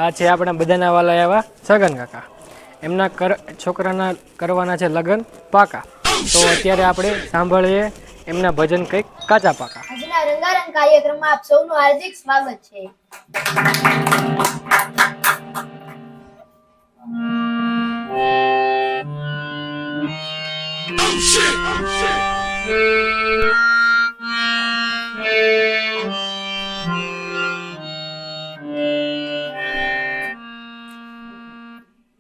આ છે આપણા બધાના વાલા એવા છગન કાકા. એમના છોકરાના કરવાના છે લગ્ન પાકા. તો અત્યારે આપણે સાંભળીએ એમના ભજન કંઈક કાચા પાકા. આજના રંગારંગ કાર્યક્રમમાં આપ સૌનું હાર્દિક સ્વાગત છે.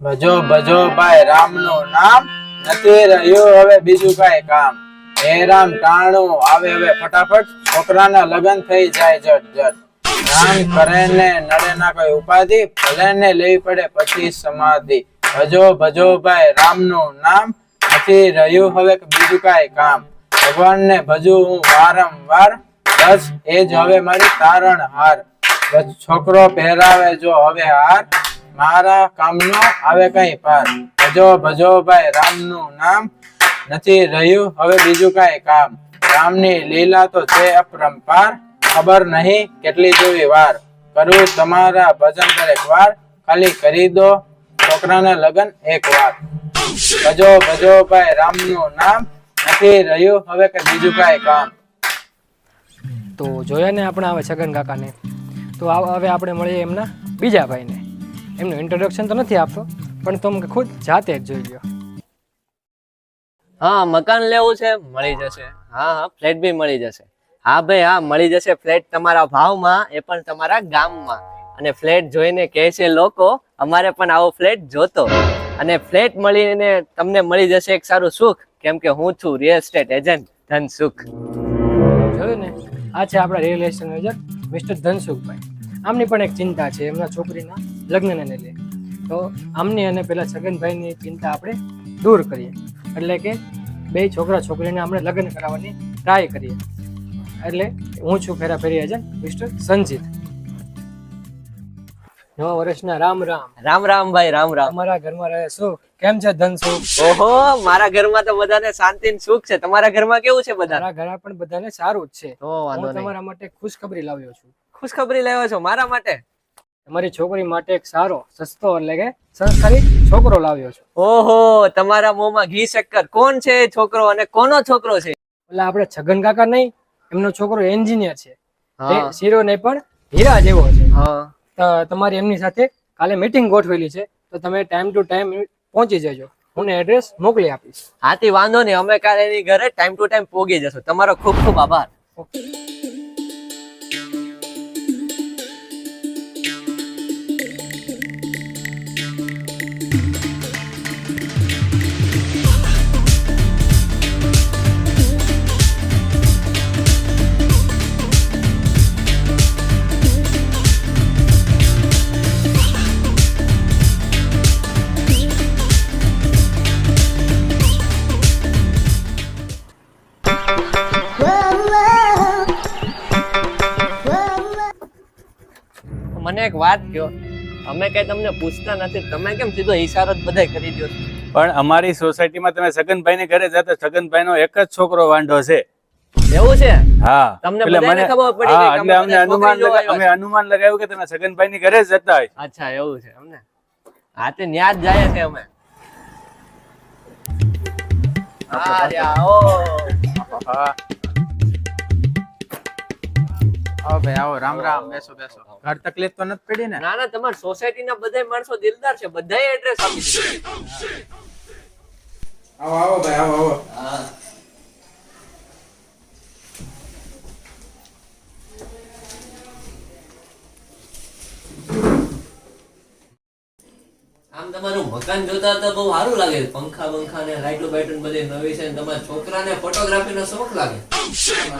ભજો ભજો ભાઈ રામ નું નામ, નથી રહ્યું હવે બીજું કઈ કામ. હે રામ ટાણું આવે હવે ફટાફટ, છોકરાના લગ્ન થઈ જાય જટ જટ. નામ કરે ને નડે ના કોઈ ઉપાધિ, ભલે ને લેવી પડે પછી સમાધિ. ભજો ભજો ભાઈ રામ નું નામ, નથી રહ્યું હવે બીજું કઈ કામ. ભગવાન ને ભજુ હું વારંવાર, બસ એ જ હવે મારી તારણ હાર. બસ છોકરો પહેરાવે જો હવે હાર, મારા કામનો આવે કઈ પાર. ભજો ભજો ભાઈ રામ નું નામ, નથી રહ્યું હવે બીજું કઈ કામ. રામની લીલા તો છે અપરંપાર, ખબર નહીં કેટલી જોવી વાર. કરું તમારા ભજન દરેક વાર, ખાલી કરી દો છોકરાના લગ્ન એક વાર. ભજો ભજો ભાઈ રામ નું નામ, નથી રહ્યું હવે કે બીજું કઈ કામ. તો જોયા ને આપણે હવે છગન કાકાને. તો હવે આપણે મળીએ એમના બીજા ભાઈને. એમનું ઇન્ટ્રોડક્શન તો નથી આપતો, પણ તમે ખુદ જાતે જ જોઈ લો. હા, મકાન લેવું છે મળી જશે. હા, ફ્લેટ બી મળી જશે. હા ભાઈ, હા મળી જશે ફ્લેટ તમારા ભાવમાં, એ પણ તમારા ગામમાં. અને ફ્લેટ જોઈને કહે છે લોકો, અમારે પણ આવો ફ્લેટ જોતો. અને ફ્લેટ મળીને તમને મળી જશે એક સારું સુખ, કેમ કે હું છું રિયલ એસ્ટેટ એજન્ટ ધનસુખ. જોયું ને, આ છે આપણા real estate agent mister Dhansukhbhai. આમની પણ એક ચિંતા છે એમના છોકરીના લગ્નને લઈને. તો આમની અને પેલા છગનભાઈની ચિંતા આપણે દૂર કરીએ. એટલે કે બે છોકરા છોકરીને આપણે લગ્ન કરાવવાની ટ્રાય કરીએ. એટલે હું છું ફેરાફેરી એજન્ટ મિસ્ટર સંજીત. નવા વર્ષના રામ રામ. રામ રામ ભાઈ, રામ રામ. તમારા ઘરમાં રહે સુખ. કેમ છે ધનસુખ? ઓહો, મારા ઘરમાં તો બધાને શાંતિ ને સુખ છે. તમારા ઘરમાં કેવું છે બધા? મારા ઘરે પણ બધાને સારું જ છે. તો વાંધો હું નહીં. તમારા માટે ખુશખબરી લાવ્યો છું. ખુશખબરી લાવ્યો છો મારા માટે? તમારી છોકરી માટે એક સારો સસ્તો એટલે કે સંસ્કારી છોકરો લાવ્યો છું. ઓહો, તમારા મોંમાં ઘી શક્કર. કોણ છે એ છોકરો અને કોનો છોકરો છે? એટલે આપણે છગન કાકા નહીં, એમનો છોકરો એન્જિનિયર છે. તે હા. શીરો ને પણ હીરા જેવો છે. હા, તો તમારી એમની સાથે કાલે મીટિંગ ગોઠવેલી છે, તો તમે ટાઈમ ટુ ટાઈમ પહોંચી જજો. હું એડ્રેસ મોકલી આપીશ. હાથી વાંધો નહીં, અમે કાલે એની ઘરે ટાઈમ ટુ ટાઈમ પોગી જશું. તમારો ખૂબ ખૂબ આભાર. મને એક વાત કહો, અમે કઈ તમને પૂછતા નથી, તમે કેમ સીધો ઈશારો જ બધાય કરી દો છો? પણ અમારી સોસાયટીમાં તમે છગનભાઈ ને ઘરે જતા, છગનભાઈ નો એક જ છોકરો વાંઢો છે. એવું છે? હા, તમને એટલે બધાને મને ખબર પડી હા, કે એટલે અમે બધા છોકરી જોવા આવ્યા અમે અનુમાન લગાવ્યું કે તમે છગનભાઈ ની ઘરે જ જતા હોય. અચ્છા, એવું છે અમને. હા, તે ન્યા જ જાય છે અમે. હા રે, આવો. હા. આવો ભાઈ આવો, રામ રામ. બેસો બેસો. ઘર તકલીફ તો નથી પડી ને? ના ના, તમારી સોસાયટી ના બધા માણસો દિલદાર છે, બધાય એડ્રેસ આપી દીધું. આવો આવો ભાઈ આવો આવો. હા. આમ તમારું મકાન જોતા તો બહુ સારું લાગે. પંખા બંખા ને લાઈટો બાઈટો બધી નવી છે. તમારા છોકરાને ફોટોગ્રાફી નો શોખ લાગે.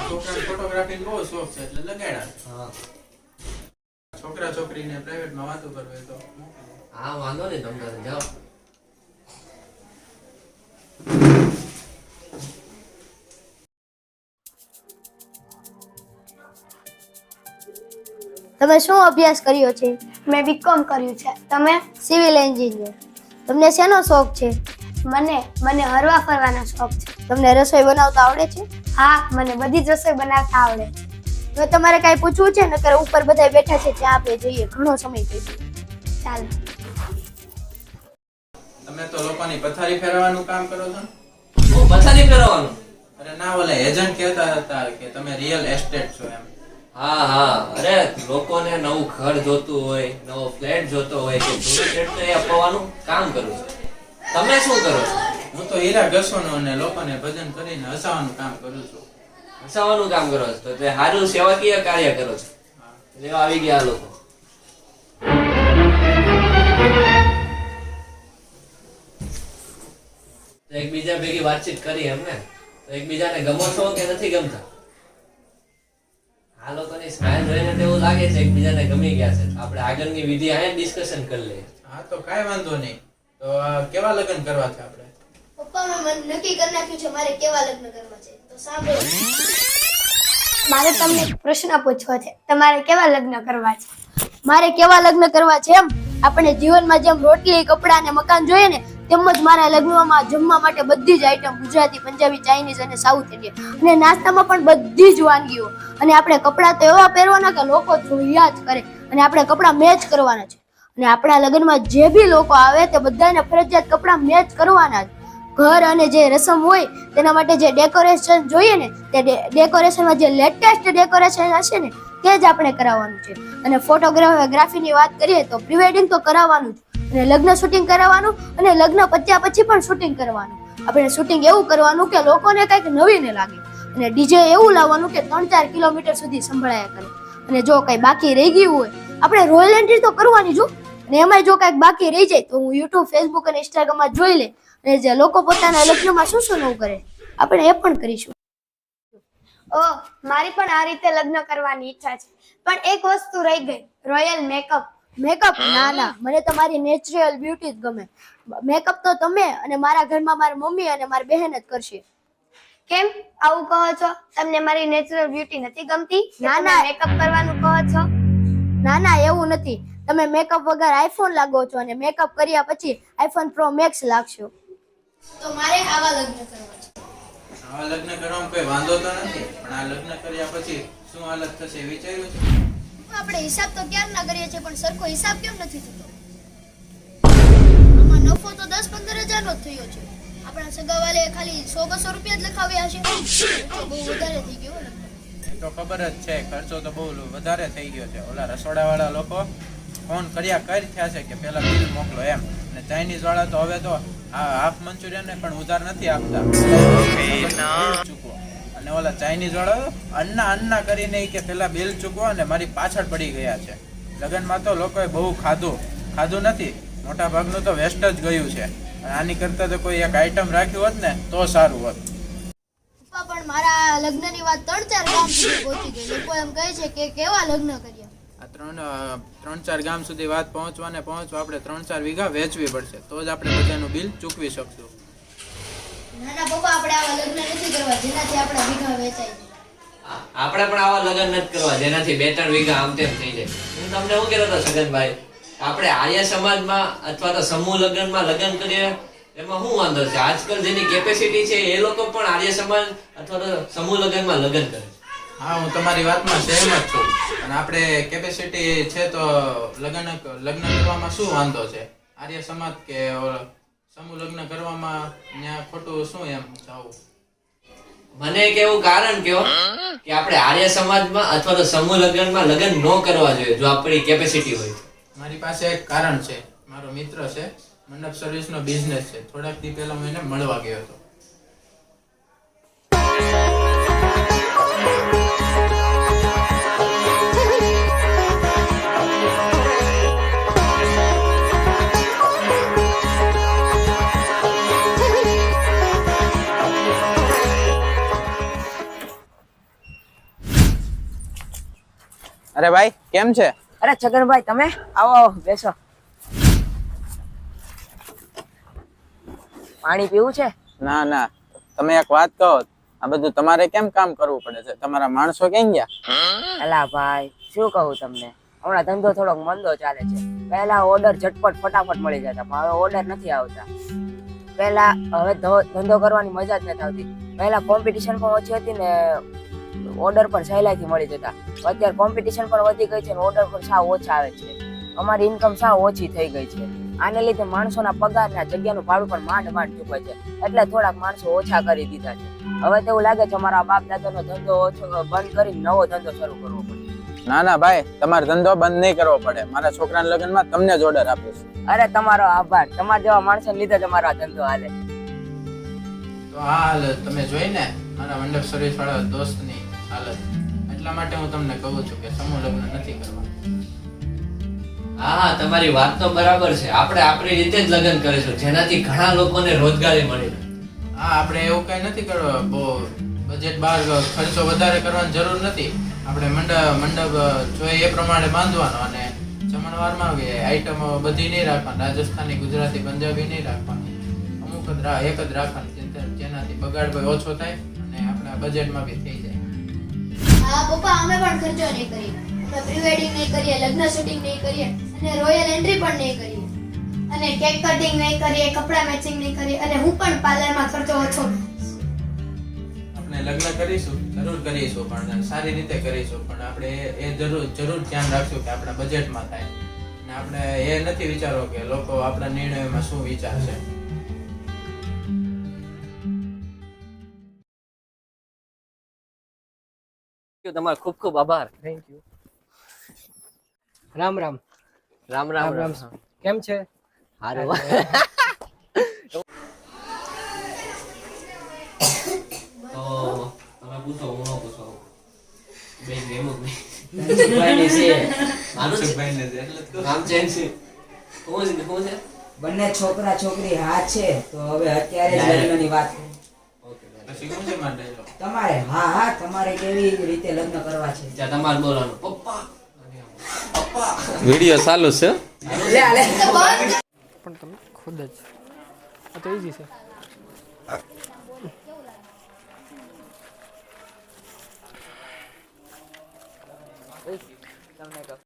છોકરાને ફોટોગ્રાફી બહુ શોખ છે એટલે લગાડ્યા. હા છોકરા છોકરીને પ્રાઇવેટ માં વાતો કરવી તો હા, વાંધો નહીં, તમે જાઓ. તમે શું અભ્યાસ કર્યો છે? મેં બીકોમ કર્યું છે. તમે? Civil engineer. તમને શેનો શોખ છે? મને હરવા ફરવાનો શોખ છે. તમને રસોઈ બનાવતા આવડે છે? હા, મને બધી જ રસોઈ બનાવતા આવડે. તો તમારે કાંઈ પૂછવું છે? નકર ઉપર બધા બેઠા છે ત્યાં આપણે જઈએ, ઘણો સમય થઈ ગયો. ચાલો. તમે તો લોકોની પથારી ફેરવવાનું કામ કરો છો ને? હું પછાડી કરવાનું. અરે ના, ઓલા એજન્ટ કહેતા હતા કે તમે રિયલ એસ્ટેટ છો એમ. હા હા, અરે લોકોને નવું ઘર જોતું હોય, નવો ફ્લેટ જોતો હોય કે જૂનું ફ્લેટ તો એ અપાવવાનું કામ કરું છું. તમે શું કરો છો? હું તો હીરા ઘસવાનું અને લોકોને ભજન કરીને હસાવવાનું કામ કરું છું. હસાવવાનું કામ કરો છો તો તે સારું સેવાકીય કાર્ય કરો છો. લેવા આવી ગયા આ લોકો. તો એકબીજા ભેગી વાતચીત કરી એમને. તો એકબીજાને ગમો છો કે નથી ગમતા? આ લોકોની સ્માઈલ જોઈને તો એવું લાગે છે એકબીજાને ગમી ગયા છે. આપણે આગળની વિધિ આયા ડિસ્કશન કરી લઈએ. હા તો કાંઈ વાંધો નહીં. તો કેવા લગ્ન કરવા છે આપણે? પપ્પા મેં નક્કી કરી નાખ્યું છે મારે કેવા લગ્ન કરવા છે. તો સાંભળો, મારે તમને એક પ્રશ્ન પૂછવો છે. તમારે કેવા લગ્ન કરવા છે? મારે કેવા લગ્ન કરવા છે એમ આપણે જીવનમાં જેમ રોટલી, કપડાં અને મકાન જોઈએ ને, તેમજ મારા લગ્નમાં જમવા માટે બધી જ આઈટમ ગુજરાતી, પંજાબી, ચાઇનીઝ અને સાઉથ ઇન્ડિયન, અને નાસ્તામાં પણ બધી જ વાનગીઓ. અને આપણે કપડાં તો એવા પહેરવાના કે લોકો જોયા જ કરે, અને આપણે કપડાં મેચ કરવાના છે. અને આપણા લગ્નમાં જે બી લોકો આવે તે બધાને ફરજિયાત કપડાં મેચ કરવાના જ. ઘર અને જે રસમ હોય તેના માટે જે ડેકોરેશન જોઈએ ને, તે ડેકોરેશનમાં જે લેટેસ્ટ ડેકોરેશન હશે ને તે જ આપણે કરાવવાનું છે. અને ફોટોગ્રાફીની વાત કરીએ તો પ્રી વેડિંગ તો કરાવવાનું જ, અને લગ્ન શૂટિંગ કરાવવાનું, અને લગ્ન પત્યા પછી પણ શૂટિંગ કરવાનું. આપણે શૂટિંગ એવું કરવાનું કે લોકોને કંઈક નવીન લાગે, અને ડીજે એવું લાવવાનું કે 3-4 કિલોમીટર સુધી સંભળાયા કરે. અને જો કંઈ બાકી રહી ગયું હોય, આપણે રોયલ એન્ટ્રી તો કરવાની જો, અને એમાંય જો કંઈક બાકી રહી જાય તો હું યુટ્યુબ, ફેસબુક અને ઇન્સ્ટાગ્રામમાં જોઈ લે, અને જે લોકો પોતાના લગ્નમાં શું શું નવું કરે આપણે એ પણ કરીશું. મારી પણ આ રીતે લગ્ન કરવાની ઈચ્છા છે, પણ એક વસ્તુ રહી ગઈ, રોયલ મેકઅપ. મેકઅપ ના, મને તો મારી નેચરલ બ્યુટી જ ગમે. મેકઅપ તો તમે અને મારા ઘરમાં મારી મમ્મી અને મારી બહેન જ કરશે. કેમ આવું કહો છો? તમને મારી નેચરલ બ્યુટી નથી ગમતી? ના, મેકઅપ કરવાનું કહો છો? ના, એવું નથી. તમે મેકઅપ વગર આઈફોન લાગો છો, અને મેકઅપ કર્યા પછી આઈફોન પ્રો મેક્સ લાગશો. તો મારે આવા લગ્ન કરવા છે. આવા લગ્ન કરવામાં કોઈ વાંધો તો નથી, પણ આ લગ્ન કર્યા પછી શું હાલત થશે એ વિચાર્યું છે? આપણે હિસાબ તો ક્યારના કરીએ છીએ, પણ સરખો હિસાબ કેમ નથી થતો? આમાં નફો તો 10-15 હજારનો જ થયો છે. આપણા સગાવાલે ખાલી 100-200 રૂપિયા જ લખાવ્યા છે. તો બહુ વધારે થઈ ગયો ને. એ તો ખબર જ છે, ખર્ચો તો બહુ વધારે થઈ ગયો છે. ઓલા રસોડાવાળા લોકો ફોન કર્યા થયા છે કે પેલા બિલ મોકલો એમ. અને ચાઇનીઝ વાળા તો હવે તો હાફ મંચુરિયન ને પણ ઉધાર નથી આપતા. ચૂકવો. અને ઓલા ચાઇનીઝ વાળા અન્ના કરીને કે પેલા બિલ ચૂકવો, અને મારી પાછળ પડી ગયા છે. લગ્નમાં તો લોકોએ બહુ ખાધું નથી, મોટા ભાગનું તો વેસ્ટ જ ગયું છે. આની કરતા તો કોઈ એક આઈટમ રાખ્યું હોત ને તો સારું હોત. પપ્પા, પણ મારા લગ્નની વાત 3-4 ગામ સુધી પહોંચી ગઈ. લોકો એમ કહે છે કે કેવા લગ્ન કર્યા. આ 3-4 ગામ સુધી વાત પહોંચવા આપણે 3-4 વીઘા વેચવી પડશે, તો જ આપણે બધાનું બિલ ચૂકવી શકશું. નાના પપ્પા, આપણે આવા લગ્ન નથી કરવા જેનાથી આપણા વીઘા વેચાઈ જાય. આપણે પણ આવા લગ્ન નથી કરવા જેનાથી 2-3 વીઘા આમ તેમ થઈ જાય. હું તમને શું કહેતો હતો સગનભાઈ, આપણે આર્ય સમાજમાં અથવા તો સમૂહ લગ્નમાં લગ્ન કરીએ એમાં શું વાંધો છે? આજકાલ જેની કેપેસિટી છે એ લોકો પણ આર્ય સમાજ અથવા તો સમૂહ લગ્નમાં લગ્ન કરે છે. હા, હું તમારી વાતમાં સહેમત છું. અને આપણે કેપેસિટી છે તો લગ્ન કરવામાં શું વાંધો છે? આર્ય સમાજ કે સમૂહ લગ્ન કરવામાં ત્યાં ખોટું શું એમ જાવું? મને એક એવું કારણ કહો કે આપણે આર્ય સમાજમાં અથવા તો સમૂહ લગ્નમાં લગ્ન ન કરવા જોઈએ જો આપણી કેપેસિટી હોય. મારી પાસે એક કારણ છે. મારો મિત્ર છે, મંડપ સર્વિસનો બિઝનેસ છે. થોડાક દી પહેલા હું એને મળવા ગયો હતો. અરે ભાઈ, કેમ છે? અરે છગનભાઈ, તમે આવો આવો બેસો. પાણી પીવું છે? ના, તમે એક વાત કહો, આ બધું તમારે કેમ કામ કરવું પડે છે? તમારા માણસો ક્યાં ગયા? અલા ભાઈ, શું કહું તમને, હમણાં ધંધો થોડોક મંદો ચાલે છે. પહેલા ઓર્ડર ઝટપટ ફટાફટ મળી જતા, પણ હવે ઓર્ડર નથી આવતા. હવે ધંધો કરવાની મજા જ નથી આવતી. પહેલા કોમ્પિટિશન પણ ઓછી હતી ને ઓર્ડર પણ સહેલાઈથી મળી જતા. અત્યારે કોમ્પિટિશન પણ વધી ગઈ છે ને ઓર્ડર પણ સાવ ઓછા આવે છે. અમારી ઇન્કમ સાવ ઓછી થઈ ગઈ છે. આને લીધે માણસોના પગારના જગ્યાનું ભાડું પણ માંડ ચૂકવાય છે. એટલે થોડાક માણસો ઓછા કરી દીધા છે. હવે તો એવું લાગે છે અમારા બાપ દાદાનો ધંધો ઓછો બંધ કરી નવો ધંધો શરૂ કરવો પડે. ના ના ભાઈ, તમારે ધંધો બંધ નહીં કરવો પડે. મારા છોકરાના લગ્નમાં તમને જ ઓર્ડર આપીશ. અરે તમારો આભાર. તમારા જેવા માણસોને લીધે જ અમારો આ ધંધો હાલે. તો આ હાલત તમે જોઈ ને મારા મંડપ સર્વિસ વાળા દોસ્તની હાલત. એટલા માટે હું તમને કહું છું કે સમૂહ લગ્ન નથી કરવા. હા હા, તમારી વાત તો બરાબર છે. આપણે આપણી રીતે જ લગ્ન કરીશું, જેનાથી ઘણા લોકોને રોજગારી મળી. હા, આપણે એવું કઈ નથી કરવા. બહુ બજેટ બહાર ખર્ચો વધારે કરવાની જરૂર નથી. આપણે મંડપ જોઈએ એ પ્રમાણે બાંધવાનો અને જમણવારમાં આઈટમો બધી નહીં રાખવાની. રાજસ્થાની, ગુજરાતી, પંજાબી નહીં રાખવાની. અમુક જ એક જ રાખવાની, જેનાથી બગાડ ભાઈ ઓછો થાય અને આપણા બજેટમાં બી થઈ જાય. હા પપ્પા, અમે પણ ખર્ચો નહીં કરીએ. અમે પ્રી વેડિંગ નહીં કરીએ, લગ્ન શૂટિંગ નહીં કરીએ અને રોયલ એન્ટ્રી પણ નહીં કરીએ અને કેક કટિંગ નહીં કરીએ, કપડા મેચિંગ નહીં કરીએ અને હું પણ પાર્લરમાં ખર્ચો ઓછો કરીશ. આપણે લગ્ન કરીશું, જરૂર કરીશું, પણ સારી રીતે કરીશું. પણ આપણે એ જરૂર ધ્યાન રાખશું કે આપણા બજેટમાં થાય અને આપણે એ નથી વિચારવો કે લોકો આપણા નિર્ણયમાં શું વિચારશે. તમારો ખૂબ ખૂબ આભાર. Thank you. રામ રામ. રામ રામ રામ રામ. કેમ છે? હારું. તો તમે પૂછો, હું ન પૂછો. બે ગેમ જ નહીં. ભાઈની છે. મારું છે. ભાઈને જ એટલે જ નામ ચેન્જ છે. શું છે? બંને છોકરા છોકરી હા છે તો હવે અત્યારે જ લગ્નની વાત ઓકે. પછી શું છે મારે dialogue? તમારે હા તમારે કેવી રીતે લગ્ન કરવા છે. ત્યાં તમારે બોલવાનું પપ્પા. વિડિયો ચાલુ છે. પણ તમે ખુદ જ આ તો ઈઝી છે. તમને કહું